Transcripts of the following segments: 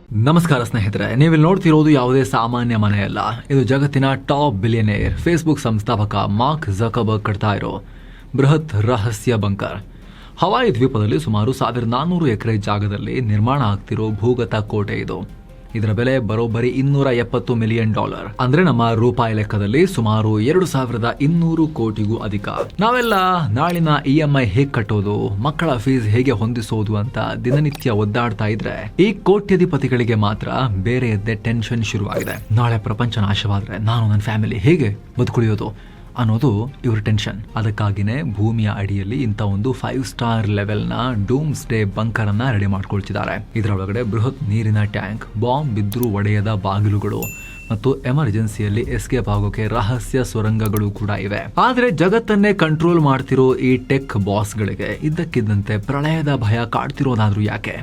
ನಮಸ್ಕಾರ ಸ್ನೇಹಿತರೆ, ನೀವಿಲ್ಲಿ ನೋಡ್ತಿರೋದು ಯಾವುದೇ ಸಾಮಾನ್ಯ ಮನೆಯಲ್ಲ. ಇದು ಜಗತ್ತಿನ ಟಾಪ್ ಬಿಲಿಯನೇರ್ ಫೇಸ್ಬುಕ್ ಸಂಸ್ಥಾಪಕ ಮಾರ್ಕ್ ಝಕರ್ಬರ್ಗ್ ಕಟ್ತಾ ಇರೋ ಬೃಹತ್ ರಹಸ್ಯ ಬಂಕರ್. ಹವಾಯಿ ದ್ವೀಪದಲ್ಲಿ ಸುಮಾರು 1400 ಎಕರೆ ಜಾಗದಲ್ಲಿ ನಿರ್ಮಾಣ ಆಗ್ತಿರೋ ಭೂಗತ ಕೋಟೆ ಇದು. ಇದರ ಬೆಲೆ ಬರೋಬ್ಬರಿ $270 ಮಿಲಿಯನ್, ಅಂದ್ರೆ ನಮ್ಮ ರೂಪಾಯಿ ಲೆಕ್ಕದಲ್ಲಿ ಸುಮಾರು 2200 ಕೋಟಿಗೂ ಅಧಿಕ. ನಾವೆಲ್ಲ ನಾಳಿನ EMI ಹೇಗೆ ಕಟ್ಟೋದು, ಮಕ್ಕಳ ಫೀಸ್ ಹೇಗೆ ಹೊಂದಿಸೋದು ಅಂತ ದಿನನಿತ್ಯ ಒದ್ದಾಡ್ತಾ ಇದ್ರೆ, ಈ ಕೋಟ್ಯಧಿಪತಿಗಳಿಗೆ ಮಾತ್ರ ಬೇರೆಯದ್ದೇ ಟೆನ್ಷನ್ ಶುರುವಾಗಿದೆ. ನಾಳೆ ಪ್ರಪಂಚ ನಾಶವಾದ್ರೆ ನಾನು ನನ್ನ ಫ್ಯಾಮಿಲಿ ಹೇಗೆ ಬದುಕುಳಿಯೋದು ಅನ್ನೋದು ಇವ್ರ ಟೆನ್ಷನ್. ಅದಕ್ಕಾಗಿನೇ ಭೂಮಿಯ ಅಡಿಯಲ್ಲಿ ಇಂಥ ಒಂದು 5 ಸ್ಟಾರ್ ಲೆವೆಲ್ನ ಡೂಮ್ಸ್ ಡೇ ಬಂಕರ್ ಅನ್ನ ರೆಡಿ ಮಾಡ್ಕೊಳ್ತಿದ್ದಾರೆ. ಇದರೊಳಗಡೆ ಬೃಹತ್ ನೀರಿನ ಟ್ಯಾಂಕ್, ಬಾಂಬ್ ಬಿದ್ದರೂ ಒಡೆಯದ ಬಾಗಿಲುಗಳು ಮತ್ತು ಎಮರ್ಜೆನ್ಸಿಯಲ್ಲಿ ಎಸ್ಕೇಪ್ ಆಗೋಕೆ ರಹಸ್ಯ ಸುರಂಗಗಳು ಕೂಡ ಇವೆ. ಆದ್ರೆ ಜಗತ್ತನ್ನೇ ಕಂಟ್ರೋಲ್ ಮಾಡ್ತಿರೋ ಈ ಟೆಕ್ ಬಾಸ್ಗಳಿಗೆ ಇದ್ದಕ್ಕಿದ್ದಂತೆ ಪ್ರಳಯದ ಭಯ ಕಾಡ್ತಿರೋದಾದ್ರೂ ಯಾಕೆ?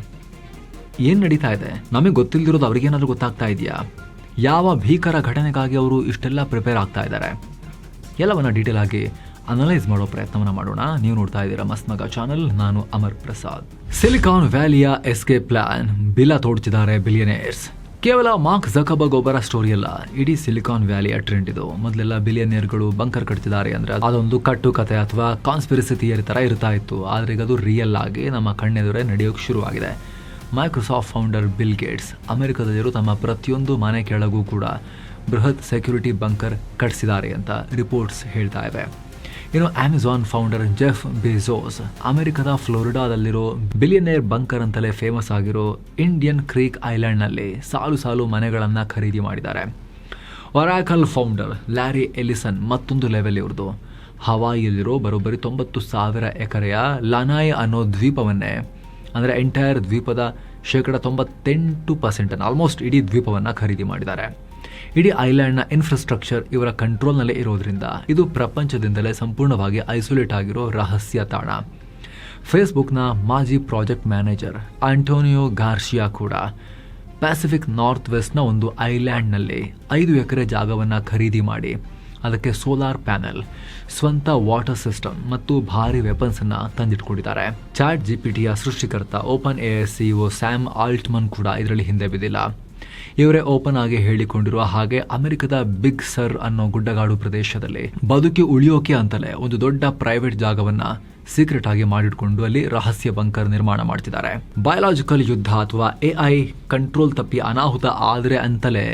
ಏನ್ ನಡೀತಾ ಇದೆ? ನಮಗೆ ಗೊತ್ತಿಲ್ದಿರೋದು ಅವ್ರಿಗೇನಾದ್ರೂ ಗೊತ್ತಾಗ್ತಾ ಇದೆಯಾ? ಯಾವ ಭೀಕರ ಘಟನೆಗಾಗಿ ಅವರು ಇಷ್ಟೆಲ್ಲ ಪ್ರಿಪೇರ್ ಆಗ್ತಾ ಇದ್ದಾರೆ? ಎಲ್ಲವನ್ನ ಡೀಟೇಲ್ ಆಗಿ ಅನಲೈಸ್ ಮಾಡೋ ಪ್ರಯತ್ನವನ್ನ ಮಾಡೋಣ. ನೀವು ನೋಡ್ತಾ ಇದ್ದೀರಾ ಮಸ್ತ್ ಮಗ ಚಾನಲ್. ನಾನು ಅಮರ್ ಪ್ರಸಾದ್. ಸಿಲಿಕಾನ್ ವ್ಯಾಲಿಯ ಎಸ್ಕೇಪ್ ಪ್ಲಾನ್ ಬಿಲ ತೋಡ್ತಿದ್ದಾರೆ ಬಿಲಿಯನೇರ್ಸ್. ಕೇವಲ ಮಾರ್ಕ್ ಝಕರ್ಬರ್ಗ್ ಒಬ್ಬರ ಸ್ಟೋರಿ ಅಲ್ಲ, ಇಡೀ ಸಿಲಿಕಾನ್ ವ್ಯಾಲಿಯ ಟ್ರೆಂಡ್ ಇದು. ಮೊದಲೆಲ್ಲ ಬಿಲಿಯನೇರ್ಗಳು ಬಂಕರ್ ಕಟ್ತಿದ್ದಾರೆ ಅಂದ್ರೆ ಅದೊಂದು ಕಟ್ಟು ಕತೆ ಅಥವಾ ಕಾನ್ಸ್ಪಿರಸಿ ಥಿಯರಿ ತರ ಇರ್ತಾ ಇತ್ತು. ಆದ್ರೆ ಈಗ ಅದು ರಿಯಲ್ ಆಗಿ ನಮ್ಮ ಕಣ್ಣೆದುರೇ ನಡೆಯೋಕೆ ಶುರುವಾಗಿದೆ. ಮೈಕ್ರೋಸಾಫ್ಟ್ ಫೌಂಡರ್ ಬಿಲ್ ಗೇಟ್ಸ್ ಅಮೆರಿಕದಲ್ಲಿರೋ ತಮ್ಮ ಪ್ರತಿಯೊಂದು ಮನೆ ಕೆಳಗೂ ಕೂಡ ಬೃಹತ್ ಸೆಕ್ಯೂರಿಟಿ ಬಂಕರ್ ಕಟ್ಟಿಸಿದ್ದಾರೆ ಅಂತ ರಿಪೋರ್ಟ್ಸ್ ಹೇಳ್ತಾ ಇವೆ. ಇನ್ನು ಅಮೆಜಾನ್ ಫೌಂಡರ್ ಜೆಫ್ ಬೆಜೋಸ್ ಅಮೆರಿಕದ ಫ್ಲೋರಿಡಾದಲ್ಲಿರೋ ಬಿಲಿಯನೇರ್ ಬಂಕರ್ ಅಂತಲೇ ಫೇಮಸ್ ಆಗಿರೋ ಇಂಡಿಯನ್ ಕ್ರೀಕ್ ಐಲ್ಯಾಂಡ್ನಲ್ಲಿ ಸಾಲು ಮನೆಗಳನ್ನು ಖರೀದಿ ಮಾಡಿದ್ದಾರೆ. ಒರಾಕಲ್ ಫೌಂಡರ್ ಲ್ಯಾರಿ ಎಲಿಸನ್ ಮತ್ತೊಂದು ಲೆವೆಲ್ ಇವ್ರದ್ದು. ಹವಾಯಿಯಲ್ಲಿರೋ ಬರೋಬ್ಬರಿ 90,000 ಎಕರೆಯ ಲನಾಯ್ ಅನ್ನೋ ದ್ವೀಪವನ್ನೇ, ಅಂದರೆ ಎಂಟೈರ್ ದ್ವೀಪದ 98% ಆಲ್ಮೋಸ್ಟ್ ಇಡೀ ದ್ವೀಪವನ್ನು ಖರೀದಿ ಮಾಡಿದ್ದಾರೆ. ಇಡೀ ಐಲ್ಯಾಂಡ್ನ ಇನ್ಫ್ರಾಸ್ಟ್ರಕ್ಚರ್ ಇವರ ಕಂಟ್ರೋಲ್ನಲ್ಲೇ ಇರೋದ್ರಿಂದ ಇದು ಪ್ರಪಂಚದಿಂದಲೇ ಸಂಪೂರ್ಣವಾಗಿ ಐಸೋಲೇಟ್ ಆಗಿರೋ ರಹಸ್ಯ ತಾಣ. ಫೇಸ್ಬುಕ್ನ ಮಾಜಿ ಪ್ರಾಜೆಕ್ಟ್ ಮ್ಯಾನೇಜರ್ ಆಂಟೋನಿಯೋ ಗಾರ್ಷಿಯಾ ಕೂಡ ಪ್ಯಾಸಿಫಿಕ್ ನಾರ್ತ್ ವೆಸ್ಟ್ನ ಒಂದು ಐಲ್ಯಾಂಡ್ನಲ್ಲಿ 5 ಎಕರೆ ಜಾಗವನ್ನು ಖರೀದಿ ಮಾಡಿ ಅದಕ್ಕೆ ಸೋಲಾರ್ ಪ್ಯಾನೆಲ್, ಸ್ವಂತ ವಾಟರ್ ಸಿಸ್ಟಮ್ ಮತ್ತು ಭಾರಿ ವೆಪನ್ಸ್ ಅನ್ನ ತಂದಿಟ್ಕೊಂಡಿದ್ದಾರೆ. ಚಾಟ್ ಜಿಪಿಟಿಯ ಸೃಷ್ಟಿಕರ್ತ ಓಪನ್ ಎಐ ಸಿಇಒ ಸ್ಯಾಮ್ ಆಲ್ಟ್ಮನ್ ಕೂಡ ಇದರಲ್ಲಿ ಹಿಂದೆ ಬಿದ್ದಿಲ್ಲ. ಇವರೇ ಓಪನ್ ಆಗಿ ಹೇಳಿಕೊಂಡಿರುವ ಹಾಗೆ ಅಮೆರಿಕದ ಬಿಗ್ ಸರ್ ಅನ್ನೋ ಗುಡ್ಡಗಾಡು ಪ್ರದೇಶದಲ್ಲಿ ಬದುಕಿ ಉಳಿಯೋಕೆ ಅಂತಲೇ ಒಂದು ದೊಡ್ಡ ಪ್ರೈವೇಟ್ ಜಾಗವನ್ನ ಸೀಕ್ರೆಟ್ ಆಗಿ ಮಾಡಿಟ್ಕೊಂಡು ಅಲ್ಲಿ ರಹಸ್ಯ ಬಂಕರ್ ನಿರ್ಮಾಣ ಮಾಡ್ತಿದ್ದಾರೆ. ಬಯಾಲಜಿಕಲ್ ಯುದ್ಧ ಅಥವಾ AI ಕಂಟ್ರೋಲ್ ತಪ್ಪಿ ಅನಾಹುತ ಆದ್ರೆ ಅಂತಲೇ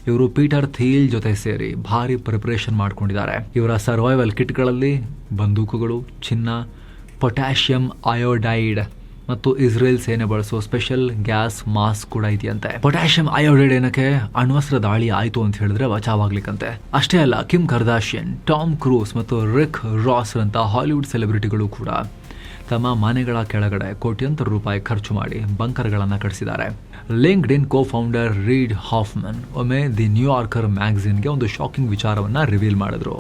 ಇವರು ಪೀಟರ್ ಥೀಲ್ ಜೊತೆ ಸೇರಿ ಭಾರಿ ಪ್ರಿಪರೇಷನ್ ಮಾಡ್ಕೊಂಡಿದ್ದಾರೆ. ಇವರ ಸರ್ವೈವಲ್ ಕಿಟ್ಗಳಲ್ಲಿ ಬಂದೂಕುಗಳು, ಚಿನ್ನ, ಪೊಟ್ಯಾಷಿಯಂ ಅಯೋಡೈಡ್ ಮತ್ತು ಇಸ್ರೇಲ್ ಸೇನೆ ಬಳಸೋ ಸ್ಪೆಷಲ್ ಗ್ಯಾಸ್ ಮಾಸ್ಕ್ ಕೂಡ ಇದೆಯಂತೆ. ಪೊಟ್ಯಾಷಿಯಂ ಅಯೋಡೈಡ್ ಏನಕ್ಕೆ? ಅಣ್ವಸ್ತ್ರ ದಾಳಿ ಆಯ್ತು ಅಂತ ಹೇಳಿದ್ರೆ ಬಚಾವಾಗ್ಲಿಕ್ಕಂತೆ. ಅಷ್ಟೇ ಅಲ್ಲ, ಕಿಮ್ ಕರ್ದಾಶಿಯನ್, ಟಾಮ್ ಕ್ರೂಸ್ ಮತ್ತು ರಿಕ್ ರಾಸ್ ಅಂತ ಹಾಲಿವುಡ್ ಸೆಲೆಬ್ರಿಟಿಗಳು ಕೂಡ ತಮ್ಮ ಮನೆಗಳ ಕೆಳಗಡೆ ಕೋಟ್ಯಂತರ ರೂಪಾಯಿ ಖರ್ಚು ಮಾಡಿ ಬಂಕರ್ಗಳನ್ನು ಕಟ್ಟಿಸಿದ್ದಾರೆ. ಲಿಂಕ್ಡ್ ಇನ್ ಕೋ ಫೌಂಡರ್ ರೀಡ್ ಹಾಫ್ಮನ್ ಒಮ್ಮೆ ದಿ ನ್ಯೂಯಾರ್ಕರ್ ಮ್ಯಾಗಝಿನ್ಗೆ ಒಂದು ಶಾಕಿಂಗ್ ವಿಚಾರವನ್ನ ರಿವೀಲ್ ಮಾಡಿದ್ರು.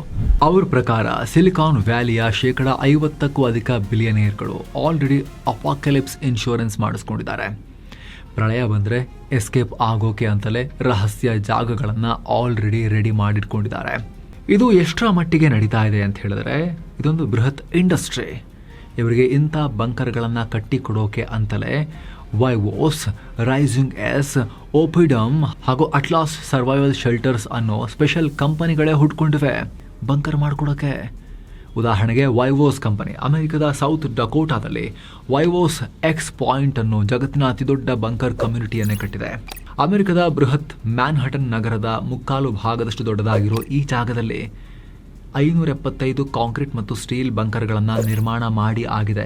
ಅವ್ರ ಪ್ರಕಾರ ಸಿಲಿಕಾನ್ ವ್ಯಾಲಿಯ 50%ಕ್ಕೂ ಅಧಿಕ ಬಿಲಿಯನೇರ್ಗಳು ಆಲ್ರೆಡಿ ಅಪಾಕಲಿಪ್ಸ್ ಇನ್ಶೂರೆನ್ಸ್ ಮಾಡಿಸ್ಕೊಂಡಿದ್ದಾರೆ. ಪ್ರಳಯ ಬಂದ್ರೆ ಎಸ್ಕೇಪ್ ಆಗೋಕೆ ಅಂತಲೇ ರಹಸ್ಯ ಜಾಗಗಳನ್ನ ಆಲ್ರೆಡಿ ರೆಡಿ ಮಾಡಿಟ್ಕೊಂಡಿದ್ದಾರೆ. ಇದು ಎಷ್ಟರ ಮಟ್ಟಿಗೆ ನಡೀತಾ ಇದೆ ಅಂತ ಹೇಳಿದ್ರೆ, ಇದೊಂದು ಬೃಹತ್ ಇಂಡಸ್ಟ್ರಿ. ಇವರಿಗೆ ಇಂಥ ಬಂಕರ್ಗಳನ್ನು ಕಟ್ಟಿಕೊಡೋಕೆ ಅಂತಲೇ ವೈವೋಸ್, ರೈಸಿಂಗ್ ಎಸ್, ಓಪಿಡಮ್ ಹಾಗೂ ಅಟ್ಲಾಸ್ ಸರ್ವೈವಲ್ ಶೆಲ್ಟರ್ಸ್ ಅನ್ನೋ ಸ್ಪೆಷಲ್ ಕಂಪನಿಗಳೇ ಹುಟ್ಕೊಂಡಿವೆ ಬಂಕರ್ ಮಾಡ್ಕೊಡೋಕೆ. ಉದಾಹರಣೆಗೆ ವೈವೋಸ್ ಕಂಪನಿ ಅಮೆರಿಕದ ಸೌತ್ ಡಕೋಟಾದಲ್ಲಿ ವೈವೋಸ್ ಎಕ್ಸ್ ಪಾಯಿಂಟ್ ಅನ್ನೋ ಜಗತ್ತಿನ ಅತಿದೊಡ್ಡ ಬಂಕರ್ ಕಮ್ಯುನಿಟಿಯನ್ನೇ ಕಟ್ಟಿದೆ. ಅಮೆರಿಕದ ಬೃಹತ್ ಮ್ಯಾನ್ಹಟನ್ ನಗರದ 3/4 ಭಾಗದಷ್ಟು ದೊಡ್ಡದಾಗಿರೋ ಈ ಜಾಗದಲ್ಲಿ 575 ಕಾಂಕ್ರೀಟ್ ಮತ್ತು ಸ್ಟೀಲ್ ಬಂಕರ್ಗಳನ್ನು ನಿರ್ಮಾಣ ಮಾಡಿ ಆಗಿದೆ.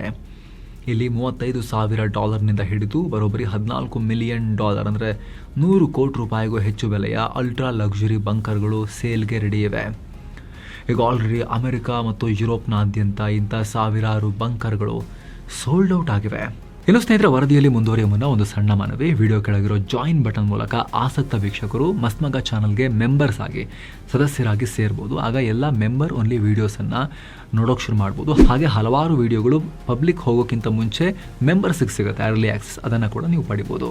ಇಲ್ಲಿ $35,000 ಹಿಡಿದು ಬರೋಬ್ಬರಿ $14 ಮಿಲಿಯನ್, ಅಂದರೆ 100 ಕೋಟಿ ರೂಪಾಯಿಗೂ ಹೆಚ್ಚು ಬೆಲೆಯ ಅಲ್ಟ್ರಾ ಲಕ್ಸುರಿ ಬಂಕರ್ಗಳು ಸೇಲ್ಗೆ ರೆಡಿ ಇವೆ. ಈಗ ಆಲ್ರೆಡಿ ಅಮೆರಿಕ ಮತ್ತು ಯುರೋಪ್ನಾದ್ಯಂತ ಇಂಥ ಸಾವಿರಾರು ಬಂಕರ್ಗಳು ಸೋಲ್ಡ್ ಔಟ್ ಆಗಿವೆ. ಇನ್ನು ಸ್ನೇಹಿತರ, ವರದಿಯಲ್ಲಿ ಮುಂದುವರಿಯುವ ಮುನ್ನ ಒಂದು ಸಣ್ಣ ಮನವಿ. ವಿಡಿಯೋ ಕೆಳಗಿರೋ ಜಾಯಿನ್ ಬಟನ್ ಮೂಲಕ ಆಸಕ್ತ ವೀಕ್ಷಕರು ಮಸ್ಮಗ ಚಾನಲ್ಗೆ ಮೆಂಬರ್ಸ್ ಆಗಿ ಸದಸ್ಯರಾಗಿ ಸೇರ್ಬೋದು. ಆಗ ಎಲ್ಲ ಮೆಂಬರ್ ಓನ್ಲಿ ವಿಡಿಯೋಸನ್ನು ನೋಡೋಕೆ ಶುರು ಮಾಡ್ಬೋದು. ಹಾಗೆ ಹಲವಾರು ವಿಡಿಯೋಗಳು ಪಬ್ಲಿಕ್ ಹೋಗೋಕ್ಕಿಂತ ಮುಂಚೆ ಮೆಂಬರ್ಸಿಗೆ ಸಿಗುತ್ತೆ, ಅರ್ಲಿ ಆಕ್ಸೆಸ್, ಅದನ್ನು ಕೂಡ ನೀವು ಪಡಿಬೋದು.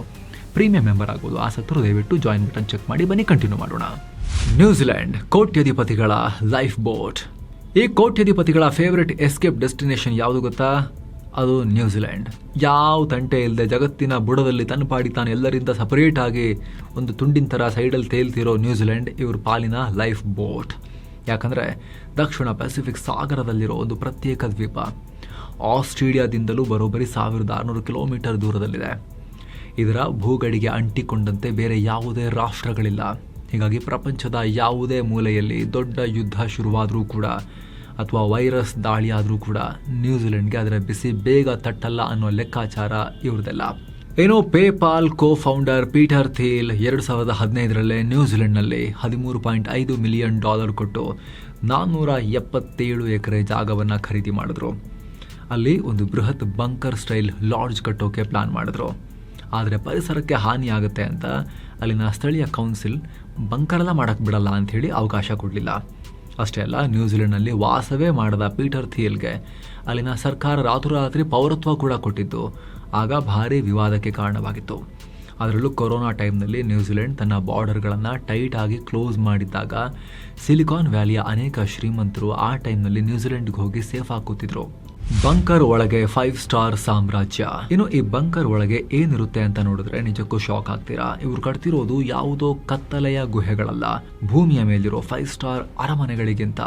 ಪ್ರೀಮಿಯಂ ಮೆಂಬರ್ ಆಗ್ಬೋದು. ಆಸಕ್ತರು ದಯವಿಟ್ಟು ಜಾಯಿನ್ ಬಟನ್ ಚೆಕ್ ಮಾಡಿ. ಬನ್ನಿ ಕಂಟಿನ್ಯೂ ಮಾಡೋಣ. ನ್ಯೂಜಿಲೆಂಡ್ ಕೋಟ್ಯಧಿಪತಿಗಳ ಲೈಫ್ ಬೋಟ್. ಈ ಕೋಟ್ಯಧಿಪತಿಗಳ ಫೇವರೆಟ್ ಎಸ್ಕೇಪ್ ಡೆಸ್ಟಿನೇಷನ್ ಯಾವುದು ಗೊತ್ತಾ? ಅದು ನ್ಯೂಜಿಲೆಂಡ್. ಯಾವ ತಂಟೆ ಇಲ್ಲದೆ ಜಗತ್ತಿನ ಬುಡದಲ್ಲಿ ತನ್ನ ಪಾಡಿ ತಾನು ಎಲ್ಲರಿಂದ ಸಪರೇಟ್ ಆಗಿ ಒಂದು ತುಂಡಿನ ಥರ ಸೈಡಲ್ಲಿ ತೇಲ್ತಿರೋ ನ್ಯೂಜಿಲೆಂಡ್ ಇವ್ರ ಪಾಲಿನ ಲೈಫ್ ಬೋಟ್. ಯಾಕಂದರೆ ದಕ್ಷಿಣ ಪೆಸಿಫಿಕ್ ಸಾಗರದಲ್ಲಿರೋ ಒಂದು ಪ್ರತ್ಯೇಕ ದ್ವೀಪ ಆಸ್ಟ್ರೇಲಿಯಾದಿಂದಲೂ ಬರೋಬ್ಬರಿ 1600 ಕಿಲೋಮೀಟರ್ ದೂರದಲ್ಲಿದೆ. ಇದರ ಭೂಗಡಿಗೆ ಅಂಟಿಕೊಂಡಂತೆ ಬೇರೆ ಯಾವುದೇ ರಾಷ್ಟ್ರಗಳಿಲ್ಲ. ಹೀಗಾಗಿ ಪ್ರಪಂಚದ ಯಾವುದೇ ಮೂಲೆಯಲ್ಲಿ ದೊಡ್ಡ ಯುದ್ಧ ಶುರುವಾದರೂ ಕೂಡ ಅಥವಾ ವೈರಸ್ ದಾಳಿಯಾದರೂ ಕೂಡ ನ್ಯೂಜಿಲೆಂಡ್ಗೆ ಅದರ ಬಿಸಿ ಬೇಗ ತಟ್ಟಲ್ಲ ಅನ್ನೋ ಲೆಕ್ಕಾಚಾರ ಇವ್ರದೆಲ್ಲ. ಏನೋ ಪೇಪಾಲ್ ಕೋ-ಫೌಂಡರ್ ಪೀಟರ್ ಥೀಲ್ 2015 ನ್ಯೂಜಿಲೆಂಡ್ನಲ್ಲಿ $13.5 ಮಿಲಿಯನ್ ಕೊಟ್ಟು 477 ಎಕರೆ ಜಾಗವನ್ನು ಖರೀದಿ ಮಾಡಿದ್ರು. ಅಲ್ಲಿ ಒಂದು ಬೃಹತ್ ಬಂಕರ್ ಸ್ಟೈಲ್ ಲಾಡ್ಜ್ ಕಟ್ಟೋಕೆ ಪ್ಲಾನ್ ಮಾಡಿದ್ರು. ಆದರೆ ಪರಿಸರಕ್ಕೆ ಹಾನಿಯಾಗುತ್ತೆ ಅಂತ ಅಲ್ಲಿನ ಸ್ಥಳೀಯ ಕೌನ್ಸಿಲ್ ಬಂಕರೆಲ್ಲ ಮಾಡೋಕ್ಕೆ ಬಿಡಲ್ಲ ಅಂಥೇಳಿ ಅವಕಾಶ ಕೊಡಲಿಲ್ಲ. ಅಷ್ಟೇ ಅಲ್ಲ, ನ್ಯೂಜಿಲೆಂಡ್ನಲ್ಲಿ ವಾಸವೇ ಮಾಡದ ಪೀಟರ್ ಥೀಲ್ಗೆ ಅಲ್ಲಿನ ಸರ್ಕಾರ ರಾತ್ರೋರಾತ್ರಿ ಪೌರತ್ವ ಕೂಡ ಕೊಟ್ಟಿದ್ದು ಆಗ ಭಾರೀ ವಿವಾದಕ್ಕೆ ಕಾರಣವಾಗಿತ್ತು. ಅದರಲ್ಲೂ ಕೊರೋನಾ ಟೈಮ್ನಲ್ಲಿ ನ್ಯೂಜಿಲೆಂಡ್ ತನ್ನ ಬಾರ್ಡರ್ಗಳನ್ನು ಟೈಟ್ ಆಗಿ ಕ್ಲೋಸ್ ಮಾಡಿದ್ದಾಗ ಸಿಲಿಕಾನ್ ವ್ಯಾಲಿಯ ಅನೇಕ ಶ್ರೀಮಂತರು ಆ ಟೈಮ್ನಲ್ಲಿ ನ್ಯೂಜಿಲೆಂಡ್ಗೆ ಹೋಗಿ ಸೇಫ್ ಆಗಿ ಕೂತಿದ್ರು. ಬಂಕರ್ ಒಳಗೆ 5 ಸ್ಟಾರ್ ಸಾಮ್ರಾಜ್ಯ. ಇನ್ನು ಈ ಬಂಕರ್ ಒಳಗೆ ಏನಿರುತ್ತೆ ಅಂತ ನೋಡಿದ್ರೆ ನಿಜಕ್ಕೂ ಶಾಕ್ ಆಗ್ತೀರಾ. ಇವ್ರು ಕಟ್ತಿರೋದು ಯಾವುದೋ ಕತ್ತಲೆಯ ಗುಹೆಗಳಲ್ಲ, ಭೂಮಿಯ ಮೇಲಿರೋ 5 ಸ್ಟಾರ್ ಅರಮನೆಗಳಿಗಿಂತ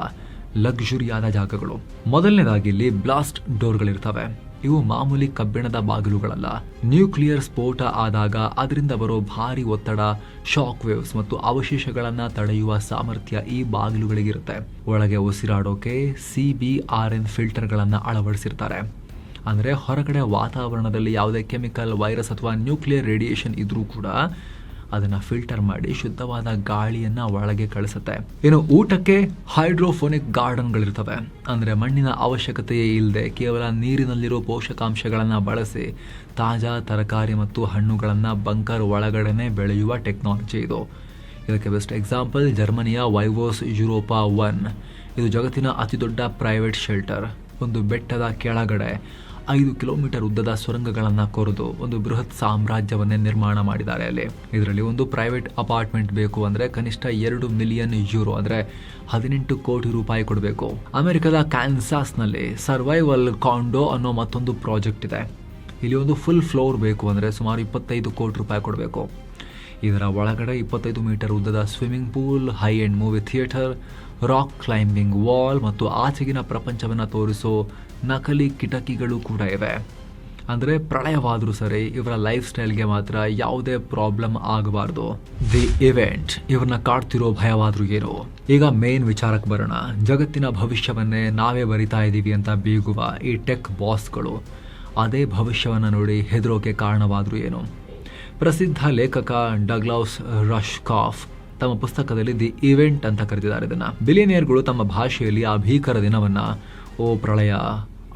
ಲಕ್ಸುರಿಯಾದ ಜಾಗಗಳು. ಮೊದಲನೇದಾಗಿ ಇಲ್ಲಿ ಬ್ಲಾಸ್ಟ್ ಡೋರ್ಗಳಿರ್ತವೆ. ಇವು ಮಾಮೂಲಿ ಕಬ್ಬಿಣದ ಬಾಗಿಲುಗಳಲ್ಲ. ನ್ಯೂಕ್ಲಿಯರ್ ಸ್ಫೋಟ ಆದಾಗ ಅದರಿಂದ ಬರೋ ಭಾರಿ ಒತ್ತಡ, ಶಾಕ್ ವೇವ್ಸ್ ಮತ್ತು ಅವಶೇಷಗಳನ್ನ ತಡೆಯುವ ಸಾಮರ್ಥ್ಯ ಈ ಬಾಗಿಲುಗಳಿಗಿರುತ್ತೆ. ಒಳಗೆ ಉಸಿರಾಡೋಕೆ CBRN ಫಿಲ್ಟರ್ಗಳನ್ನು ಅಳವಡಿಸಿರ್ತಾರೆ. ಅಂದರೆ ಹೊರಗಡೆ ವಾತಾವರಣದಲ್ಲಿ ಯಾವುದೇ ಕೆಮಿಕಲ್, ವೈರಸ್ ಅಥವಾ ನ್ಯೂಕ್ಲಿಯರ್ ರೇಡಿಯೇಷನ್ ಇದ್ರೂ ಕೂಡ ಅದನ್ನು ಫಿಲ್ಟರ್ ಮಾಡಿ ಶುದ್ಧವಾದ ಗಾಳಿಯನ್ನು ಒಳಗೆ ಕಳಿಸುತ್ತೆ. ಇನ್ನು ಊಟಕ್ಕೆ ಹೈಡ್ರೋಫೋನಿಕ್ ಗಾರ್ಡನ್ಗಳಿರ್ತವೆ. ಅಂದರೆ ಮಣ್ಣಿನ ಅವಶ್ಯಕತೆಯೇ ಇಲ್ಲದೆ ಕೇವಲ ನೀರಿನಲ್ಲಿರೋ ಪೋಷಕಾಂಶಗಳನ್ನು ಬಳಸಿ ತಾಜಾ ತರಕಾರಿ ಮತ್ತು ಹಣ್ಣುಗಳನ್ನು ಬಂಕರ್ ಒಳಗಡೆನೆ ಬೆಳೆಯುವ ಟೆಕ್ನಾಲಜಿ ಇದು. ಇದಕ್ಕೆ ಬೆಸ್ಟ್ ಎಕ್ಸಾಂಪಲ್ ಜರ್ಮನಿಯ ವೈವೋಸ್ ಯುರೋಪಾ 1. ಇದು ಜಗತ್ತಿನ ಅತಿ ದೊಡ್ಡ ಪ್ರೈವೇಟ್ ಶೆಲ್ಟರ್. ಒಂದು ಬೆಟ್ಟದ ಕೆಳಗಡೆ 5 ಕಿಲೋಮೀಟರ್ ಉದ್ದದ ಸುರಂಗಗಳನ್ನು ಕೊರೆದು ಒಂದು ಬೃಹತ್ ಸಾಮ್ರಾಜ್ಯವನ್ನೇ ನಿರ್ಮಾಣ ಮಾಡಿದ್ದಾರೆ ಅಲ್ಲಿ. ಇದರಲ್ಲಿ ಒಂದು ಪ್ರೈವೇಟ್ ಅಪಾರ್ಟ್ಮೆಂಟ್ ಬೇಕು ಅಂದರೆ ಕನಿಷ್ಠ €2 ಮಿಲಿಯನ್ ಅಂದರೆ 18 ಕೋಟಿ ರೂಪಾಯಿ ಕೊಡಬೇಕು. ಅಮೆರಿಕದ ಕ್ಯಾನ್ಸಾಸ್ನಲ್ಲಿ ಸರ್ವೈವಲ್ ಕಾಂಡೋ ಅನ್ನೋ ಮತ್ತೊಂದು ಪ್ರಾಜೆಕ್ಟ್ ಇದೆ. ಇಲ್ಲಿ ಒಂದು ಫುಲ್ ಫ್ಲೋರ್ ಬೇಕು ಅಂದರೆ ಸುಮಾರು 25 ಕೋಟಿ ರೂಪಾಯಿ ಕೊಡಬೇಕು. ಇದರ ಒಳಗಡೆ 25 ಮೀಟರ್ ಉದ್ದದ swimming pool, high end movie theatre, rock climbing wall ಮತ್ತು ಆಚೆಗಿನ ಪ್ರಪಂಚವನ್ನು ತೋರಿಸೋ ನಕಲಿ ಕಿಟಕಿಗಳು ಕೂಡ ಇವೆ. ಅಂದರೆ ಪ್ರಳಯವಾದರೂ ಸರಿ ಇವರ ಲೈಫ್ ಸ್ಟೈಲ್ಗೆ ಮಾತ್ರ ಯಾವುದೇ ಪ್ರಾಬ್ಲಮ್ ಆಗಬಾರ್ದು. ದಿ ಇವೆಂಟ್ ಇವ್ರನ್ನ ಕಾಡ್ತಿರೋ ಭಯವಾದ್ರೂ ಏನು. ಈಗ ಮೇನ್ ವಿಚಾರಕ್ಕೆ ಬರೋಣ. ಜಗತ್ತಿನ ಭವಿಷ್ಯವನ್ನೇ ನಾವೇ ಬರಿತಾ ಇದ್ದೀವಿ ಅಂತ ಬೀಗುವ ಈ ಟೆಕ್ ಬಾಸ್ಗಳು ಅದೇ ಭವಿಷ್ಯವನ್ನು ನೋಡಿ ಹೆದರೋಕೆ ಕಾರಣವಾದ್ರೂ ಏನು. ಪ್ರಸಿದ್ಧ ಲೇಖಕ ಡಗ್ಲಾಸ್ ರಶ್ಕಾಫ್ ತಮ್ಮ ಪುಸ್ತಕದಲ್ಲಿ ದಿ ಇವೆಂಟ್ ಅಂತ ಕರೆದಿದ್ದಾರೆ ಇದನ್ನ. ಬಿಲಿಯನಿಯರ್ಗಳು ತಮ್ಮ ಭಾಷೆಯಲ್ಲಿ ಆ ಭೀಕರ ದಿನವನ್ನ ಪ್ರಳಯ,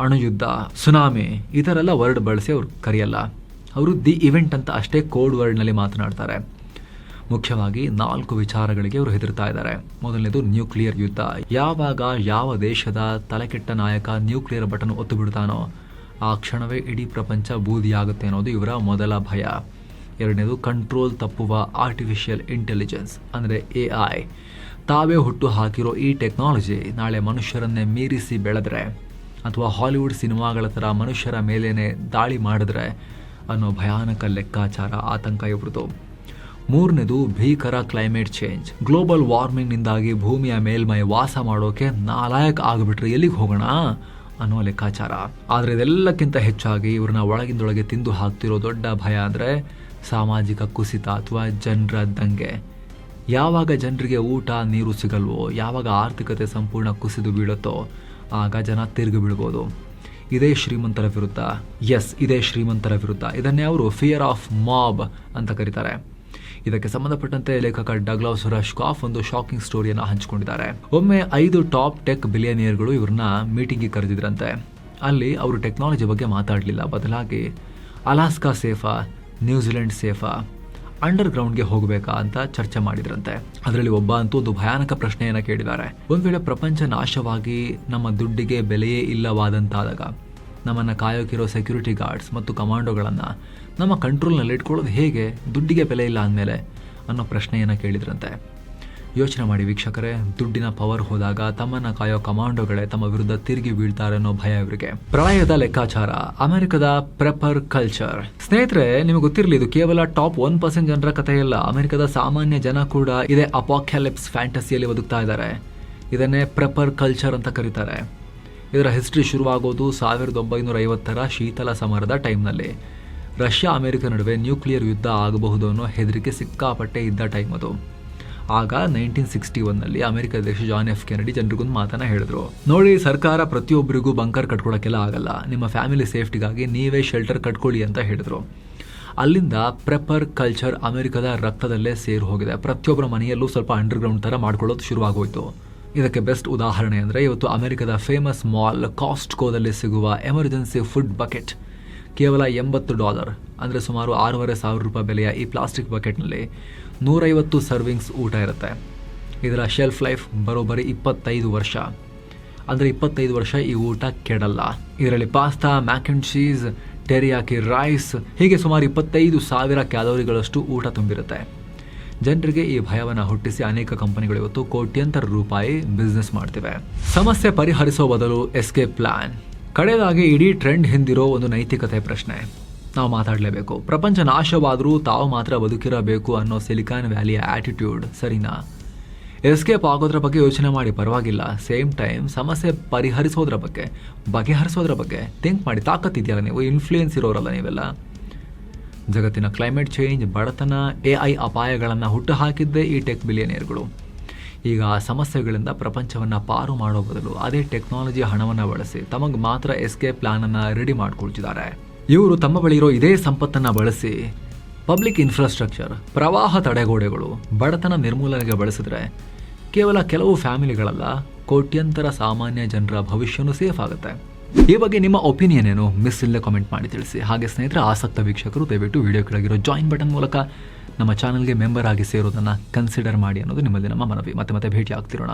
ಅಣುಯುದ್ಧ, ಸುನಾಮಿ ಈ ಥರ ಎಲ್ಲ ವರ್ಡ್ ಬಳಸಿ ಅವ್ರು ಕರೆಯಲ್ಲ. ಅವರು ದಿ ಇವೆಂಟ್ ಅಂತ ಅಷ್ಟೇ ಕೋಡ್ ವರ್ಡ್ನಲ್ಲಿ ಮಾತನಾಡ್ತಾರೆ. ಮುಖ್ಯವಾಗಿ 4 ವಿಚಾರಗಳಿಗೆ ಅವರು ಹೆದರ್ತಾ ಇದ್ದಾರೆ. ಮೊದಲನೇದು ನ್ಯೂಕ್ಲಿಯರ್ ಯುದ್ಧ. ಯಾವಾಗ ಯಾವ ದೇಶದ ತಲೆಕೆಟ್ಟ ನಾಯಕ ನ್ಯೂಕ್ಲಿಯರ್ ಬಟನ್ ಒತ್ತು ಬಿಡ್ತಾನೋ ಆ ಕ್ಷಣವೇ ಇಡೀ ಪ್ರಪಂಚ ಬೂದಿಯಾಗುತ್ತೆ ಅನ್ನೋದು ಇವರ ಮೊದಲ ಭಯ. ಎರಡನೇದು ಕಂಟ್ರೋಲ್ ತಪ್ಪುವ ಆರ್ಟಿಫಿಷಿಯಲ್ ಇಂಟೆಲಿಜೆನ್ಸ್ ಅಂದರೆ AI. ತಾವೇ ಹುಟ್ಟು ಹಾಕಿರೋ ಈ ಟೆಕ್ನಾಲಜಿ ನಾಳೆ ಮನುಷ್ಯರನ್ನೇ ಮೀರಿಸಿ ಬೆಳೆದ್ರೆ ಅಥವಾ ಹಾಲಿವುಡ್ ಸಿನಿಮಾಗಳ ಥರ ಮನುಷ್ಯರ ಮೇಲೇನೆ ದಾಳಿ ಮಾಡಿದ್ರೆ ಅನ್ನೋ ಭಯಾನಕ ಲೆಕ್ಕಾಚಾರ, ಆತಂಕ ಇವ್ರದ್ದು. ಮೂರನೇದು ಭೀಕರ ಕ್ಲೈಮೇಟ್ ಚೇಂಜ್. ಗ್ಲೋಬಲ್ ವಾರ್ಮಿಂಗ್ನಿಂದಾಗಿ ಭೂಮಿಯ ಮೇಲ್ಮೈ ವಾಸ ಮಾಡೋಕೆ ನಾಲಾಯಕ್ ಆಗಿಬಿಟ್ರೆ ಎಲ್ಲಿಗೆ ಹೋಗೋಣ ಅನ್ನೋ ಲೆಕ್ಕಾಚಾರ. ಆದರೆ ಇದೆಲ್ಲಕ್ಕಿಂತ ಹೆಚ್ಚಾಗಿ ಇವ್ರನ್ನ ಒಳಗಿಂದೊಳಗೆ ತಿಂದು ಹಾಕ್ತಿರೋ ದೊಡ್ಡ ಭಯ ಅಂದರೆ ಸಾಮಾಜಿಕ ಕುಸಿತ ಅಥವಾ ಜನರ ದಂಗೆ. ಯಾವಾಗ ಜನರಿಗೆ ಊಟ ನೀರು ಸಿಗಲ್ವೋ, ಯಾವಾಗ ಆರ್ಥಿಕತೆ ಸಂಪೂರ್ಣ ಕುಸಿದು ಬೀಳುತ್ತೋ ಆಗ ಜನ ತಿರುಗಿ ಬೀಳ್ಬೋದು. ಇದೇ ಶ್ರೀಮಂತರ ವಿರುದ್ಧ. ಇದೇ ಶ್ರೀಮಂತರ ವಿರುದ್ಧ. ಇದನ್ನೇ ಅವರು ಫಿಯರ್ ಆಫ್ ಮಾಬ್ ಅಂತ ಕರೀತಾರೆ. ಇದಕ್ಕೆ ಸಂಬಂಧಪಟ್ಟಂತೆ ಲೇಖಕ ಡಗ್ಲಾಸ್ ರಶ್ಕಾಫ್ ಒಂದು ಶಾಕಿಂಗ್ ಸ್ಟೋರಿಯನ್ನು ಹಂಚಿಕೊಂಡಿದ್ದಾರೆ. ಒಮ್ಮೆ 5 ಟಾಪ್ ಟೆಕ್ ಬಿಲಿಯನಿಯರ್ಗಳು ಇವ್ರನ್ನ ಮೀಟಿಂಗ್ಗೆ ಕರೆದಿದ್ರಂತೆ. ಅಲ್ಲಿ ಅವರು ಟೆಕ್ನಾಲಜಿ ಬಗ್ಗೆ ಮಾತಾಡಲಿಲ್ಲ. ಬದಲಾಗಿ ಅಲಾಸ್ಕಾ ಸೇಫಾ, ನ್ಯೂಜಿಲೆಂಡ್ ಸೇಫಾ, ಅಂಡರ್ ಗ್ರೌಂಡ್ಗೆ ಹೋಗಬೇಕಾ ಅಂತ ಚರ್ಚೆ ಮಾಡಿದ್ರಂತೆ. ಅದರಲ್ಲಿ ಒಬ್ಬ ಅಂತೂ ಒಂದು ಭಯಾನಕ ಪ್ರಶ್ನೆಯನ್ನು ಕೇಳಿದ್ದಾರೆ. ಒಂದು ವೇಳೆ ಪ್ರಪಂಚ ನಾಶವಾಗಿ ನಮ್ಮ ದುಡ್ಡಿಗೆ ಬೆಲೆಯೇ ಇಲ್ಲವಾದಂತಾದಾಗ ನಮ್ಮನ್ನು ಕಾಯೋಕಿರೋ ಸೆಕ್ಯೂರಿಟಿ ಗಾರ್ಡ್ಸ್ ಮತ್ತು ಕಮಾಂಡೋಗಳನ್ನು ನಮ್ಮ ಕಂಟ್ರೋಲ್ನಲ್ಲಿ ಇಟ್ಕೊಳ್ಳೋದು ಹೇಗೆ, ದುಡ್ಡಿಗೆ ಬೆಲೆ ಇಲ್ಲ ಅಂದಮೇಲೆ ಅನ್ನೋ ಪ್ರಶ್ನೆಯನ್ನು ಕೇಳಿದ್ರಂತೆ. ಯೋಚನೆ ಮಾಡಿ ವೀಕ್ಷಕರೇ, ದುಡ್ಡಿನ ಪವರ್ ಹೋದಾಗ ತಮ್ಮನ್ನ ಕಾಯೋ ಕಮಾಂಡೋಗಳೇ ತಮ್ಮ ವಿರುದ್ಧ ತಿರುಗಿ ಬೀಳ್ತಾರೆ ಅನ್ನೋ ಭಯ ಇವರಿಗೆ. ಪ್ರಳಯದ ಲೆಕ್ಕಾಚಾರ, ಅಮೆರಿಕದ ಪ್ರೆಪರ್ ಕಲ್ಚರ್. ಸ್ನೇಹಿತರೆ, ನಿಮಗೆ ಗೊತ್ತಿರಲಿ, ಇದು ಕೇವಲ ಟಾಪ್ 1% ಜನರ ಕಥೆ ಇಲ್ಲ. ಅಮೆರಿಕದ ಸಾಮಾನ್ಯ ಜನ ಕೂಡ ಇದೇ ಅಪಾಕ್ಯಾಲಿಪ್ಸ್ ಫ್ಯಾಂಟಸಿಯಲ್ಲಿ ಬದುಕ್ತಾ ಇದ್ದಾರೆ. ಇದನ್ನೇ ಪ್ರೆಪರ್ ಕಲ್ಚರ್ ಅಂತ ಕರೀತಾರೆ. ಇದರ ಹಿಸ್ಟ್ರಿ ಶುರುವಾಗೋದು 1950ರ ಶೀತಲ ಸಮರದ ಟೈಮ್ನಲ್ಲಿ. ರಷ್ಯಾ ಅಮೆರಿಕ ನಡುವೆ ನ್ಯೂಕ್ಲಿಯರ್ ಯುದ್ಧ ಆಗಬಹುದು ಅನ್ನೋ ಹೆದರಿಕೆ ಸಿಕ್ಕಾಪಟ್ಟೆ ಇದ್ದ ಟೈಮ್ ಅದು. ಆಗ 1961ನಲ್ಲಿ ಅಮೆರಿಕ ಅಧ್ಯಕ್ಷ ಜಾನ್ ಎಫ್ ಕೆನಡಿ ಜನರಿಗೊಂದು ಮಾತನ್ನ ಹೇಳಿದ್ರು, ನೋಡಿ, ಸರ್ಕಾರ ಪ್ರತಿಯೊಬ್ಬರಿಗೂ ಬಂಕರ್ ಕಟ್ಕೊಳಕ್ಕೆಲ್ಲ ಆಗಲ್ಲ, ನಿಮ್ಮ ಫ್ಯಾಮಿಲಿ ಸೇಫ್ಟಿಗಾಗಿ ನೀವೇ ಶೆಲ್ಟರ್ ಕಟ್ಕೊಳ್ಳಿ ಅಂತ ಹೇಳಿದ್ರು. ಅಲ್ಲಿಂದ ಪ್ರೆಪರ್ ಕಲ್ಚರ್ ಅಮೆರಿಕದ ರಕ್ತದಲ್ಲೇ ಸೇರಿ ಹೋಗಿದೆ. ಪ್ರತಿಯೊಬ್ಬರ ಮನೆಯಲ್ಲೂ ಸ್ವಲ್ಪ ಅಂಡರ್ಗ್ರೌಂಡ್ ಥರ ಮಾಡ್ಕೊಳ್ಳೋದು ಶುರುವಾಗೋಯ್ತು. ಇದಕ್ಕೆ ಬೆಸ್ಟ್ ಉದಾಹರಣೆ ಅಂದರೆ ಇವತ್ತು ಅಮೆರಿಕದ ಫೇಮಸ್ ಮಾಲ್ ಕಾಸ್ಟ್ಕೋದಲ್ಲಿ ಸಿಗುವ ಎಮರ್ಜೆನ್ಸಿ ಫುಡ್ ಬಕೆಟ್. ಕೇವಲ $80 ಅಂದರೆ ಸುಮಾರು $6,500 ಬೆಲೆಯ ಈ ಪ್ಲಾಸ್ಟಿಕ್ ಬಕೆಟ್ನಲ್ಲಿ 150 ಸರ್ವಿಂಗ್ಸ್ ಊಟ ಇರುತ್ತೆ. ಇದರ ಶೆಲ್ಫ್ ಲೈಫ್ ಬರೋಬ್ಬರಿ 25 ವರ್ಷ. ಅಂದರೆ 25 ವರ್ಷ ಈ ಊಟ ಕೆಡಲ್ಲ. ಇದರಲ್ಲಿ pasta, mac and cheese, teriyaki rice, ಹೀಗೆ ಸುಮಾರು 25,000 ಕ್ಯಾಲೋರಿಗಳಷ್ಟು ಊಟ ತುಂಬಿರುತ್ತೆ. ಜನರಿಗೆ ಈ ಭಯವನ್ನು ಹುಟ್ಟಿಸಿ ಅನೇಕ ಕಂಪನಿಗಳು ಇವತ್ತು ಕೋಟ್ಯಂತರ ರೂಪಾಯಿ ಬಿಸ್ನೆಸ್ ಮಾಡ್ತಿವೆ. ಸಮಸ್ಯೆ ಪರಿಹರಿಸೋ ಬದಲು ಎಸ್ಕೇಪ್ ಪ್ಲಾನ್. ಕಡೆಯದಾಗಿ ಇಡೀ ಟ್ರೆಂಡ್ ಹಿಂದಿರೋ ಒಂದು ನೈತಿಕತೆ ಪ್ರಶ್ನೆ ನಾವು ಮಾತಾಡಲೇಬೇಕು. ಪ್ರಪಂಚ ನಾಶವಾದರೂ ತಾವು ಮಾತ್ರ ಬದುಕಿರಬೇಕು ಅನ್ನೋ ಸಿಲಿಕಾನ್ ವ್ಯಾಲಿಯ ಆಟಿಟ್ಯೂಡ್ ಸರಿನಾ? ಎಸ್ಕೇಪ್ ಆಗೋದ್ರ ಬಗ್ಗೆ ಯೋಚನೆ ಮಾಡಿ, ಪರವಾಗಿಲ್ಲ. ಸೇಮ್ ಟೈಮ್ ಸಮಸ್ಯೆ ಬಗೆಹರಿಸೋದ್ರ ಬಗ್ಗೆ ಥಿಂಕ್ ಮಾಡಿ. ತಾಕತ್ತಿದೆಯಲ್ಲ ನೀವು, ಇನ್ಫ್ಲೂಯೆನ್ಸ್ ಇರೋರಲ್ಲ ನೀವೆಲ್ಲ. ಜಗತ್ತಿನ ಕ್ಲೈಮೇಟ್ ಚೇಂಜ್, ಬಡತನ, AI ಅಪಾಯಗಳನ್ನು ಹುಟ್ಟು ಹಾಕಿದ್ದೇ ಈ ಟೆಕ್ ಬಿಲಿಯನಿಯರ್ಗಳು. ಈಗ ಆ ಸಮಸ್ಯೆಗಳಿಂದ ಪ್ರಪಂಚವನ್ನು ಪಾರು ಮಾಡೋ ಬದಲು ಅದೇ ಟೆಕ್ನಾಲಜಿ ಹಣವನ್ನು ಬಳಸಿ ತಮಗೆ ಮಾತ್ರ ಎಸ್ಕೇಪ್ ಪ್ಲಾನನ್ನು ರೆಡಿ ಮಾಡ್ಕೊಳ್ತಿದ್ದಾರೆ. ಇವರು ತಮ್ಮ ಬಳಿ ಇರೋ ಇದೇ ಸಂಪತ್ತನ್ನು ಬಳಸಿ ಪಬ್ಲಿಕ್ ಇನ್ಫ್ರಾಸ್ಟ್ರಕ್ಚರ್, ಪ್ರವಾಹ ತಡೆಗೋಡೆಗಳು, ಬಡತನ ನಿರ್ಮೂಲನೆಗೆ ಬಳಸಿದ್ರೆ ಕೇವಲ ಕೆಲವು ಫ್ಯಾಮಿಲಿಗಳಲ್ಲ, ಕೋಟ್ಯಂತರ ಸಾಮಾನ್ಯ ಜನರ ಭವಿಷ್ಯನೂ ಸೇಫ್ ಆಗುತ್ತೆ. ಈ ಬಗ್ಗೆ ನಿಮ್ಮ ಒಪಿನಿಯನ್ ಏನು? ಮಿಸ್ ಇಲ್ಲದೆ ಕಾಮೆಂಟ್ ಮಾಡಿ ತಿಳಿಸಿ. ಹಾಗೆ ಸ್ನೇಹಿತರೆ, ಆಸಕ್ತ ವೀಕ್ಷಕರು ದಯವಿಟ್ಟು ವಿಡಿಯೋ ಕೆಳಗಿರೋ ಜಾಯಿನ್ ಬಟನ್ ಮೂಲಕ ನಮ್ಮ ಚಾನಲ್ಗೆ ಮೆಂಬರ್ ಆಗಿ ಸೇರೋದನ್ನು ಕನ್ಸಿಡರ್ ಮಾಡಿ ಅನ್ನೋದು ನಿಮ್ಮಲ್ಲಿ ನಮ್ಮ ಮನವಿ. ಮತ್ತೆ ಭೇಟಿ ಆಗ್ತಿರೋಣ.